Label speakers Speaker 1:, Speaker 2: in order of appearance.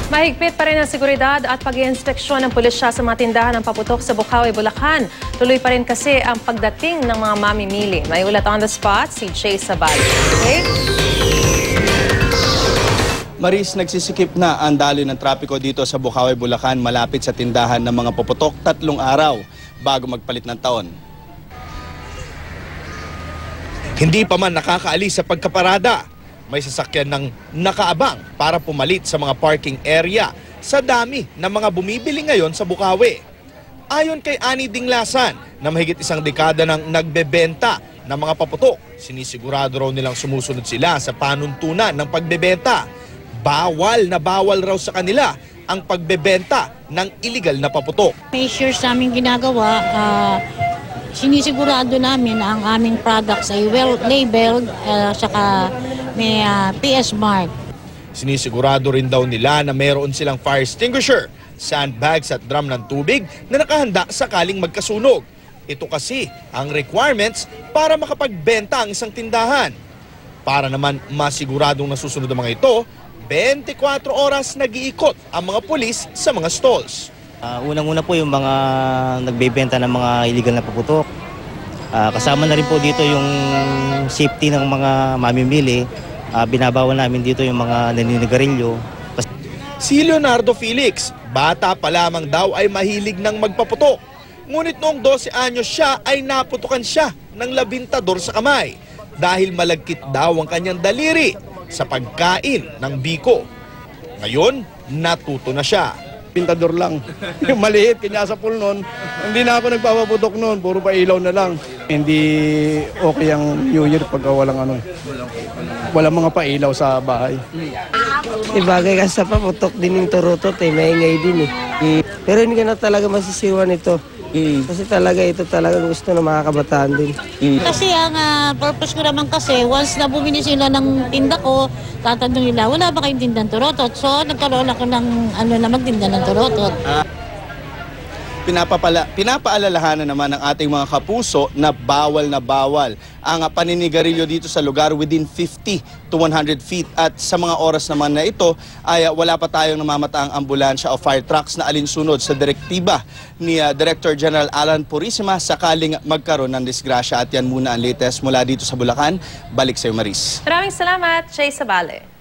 Speaker 1: Mahigpit pa rin ang seguridad at pag-iinspeksyon ng pulisya sa mga tindahan ng paputok sa Bukawi, Bulacan. Tuloy pa rin kasi ang pagdating ng mga mamimili. May ulat on the spot si Jay Sabal. Okay?
Speaker 2: Maris, nagsisikip na ang daloy ng trapiko dito sa Bukawi, Bulacan malapit sa tindahan ng mga paputok 3 araw bago magpalit ng taon.
Speaker 3: Hindi pa man nakakaalis sa pagkaparada. May sasakyan ng nakaabang para pumalit sa mga parking area sa dami ng mga bumibili ngayon sa Bukawi. Ayon kay Ani Dinglasan na mahigit 1 dekada nang nagbebenta ng mga paputok, sinisigurado raw nilang sumusunod sila sa panuntunan ng pagbebenta. Bawal na bawal raw sa kanila ang pagbebenta ng illegal na paputok.
Speaker 4: Measures namin ginagawa, sinisigurado namin na ang aming products ay well-labeled, saka may PS mark.
Speaker 3: Sinisigurado rin daw nila na mayroon silang fire extinguisher, sandbags at drum ng tubig na nakahanda sakaling magkasunog. Ito kasi ang requirements para makapagbenta ang isang tindahan. Para naman masiguradong nasusunod ang mga ito, 24 oras nag-iikot ang mga pulis sa mga stalls.
Speaker 5: Unang-una po yung mga nagbebenta ng mga illegal na paputok. Kasama na rin po dito yung safety ng mga mamimili. Binabawal namin dito yung mga naninigarilyo.
Speaker 3: Si Leonardo Felix, bata pa lamang daw ay mahilig ng magpaputok. Ngunit noong 12 anyos siya ay naputukan siya ng labintador sa kamay dahil malagkit daw ang kanyang daliri sa pagkain ng biko. Ngayon, natuto na siya.
Speaker 6: Pintador lang. Yung maliit, kinyasapul noon. Hindi na ako nagpapaputok noon, puro pa ilaw na lang. Hindi okay ang New Year pagka walang walang mga pailaw sa bahay.
Speaker 7: Ibagay ka sa paputok din yung turutot maingay din Pero hindi ka na talaga masisiwan ito. Kasi talaga ito talaga gusto ng mga kabataan din.
Speaker 4: Kasi ang purpose ko naman kasi, once na bumili sila ng tinda ko, tatanong nila, wala ba kayong tindang turotot? So nagkaroon ako ng na magtinda ng turotot.
Speaker 2: Pinapaalalahanan naman ng ating mga kapuso na bawal ang paninigarilyo dito sa lugar within 50 to 100 feet. At sa mga oras naman na ito ay wala pa tayong namamataang ambulansya o fire trucks na alinsunod sa direktiba ni Director General Alan Purisima sakaling magkaroon ng disgrasya. At yan muna ang latest mula dito sa Bulacan. Balik sa iyo, Maris.
Speaker 1: Maraming salamat, Jay Sabale.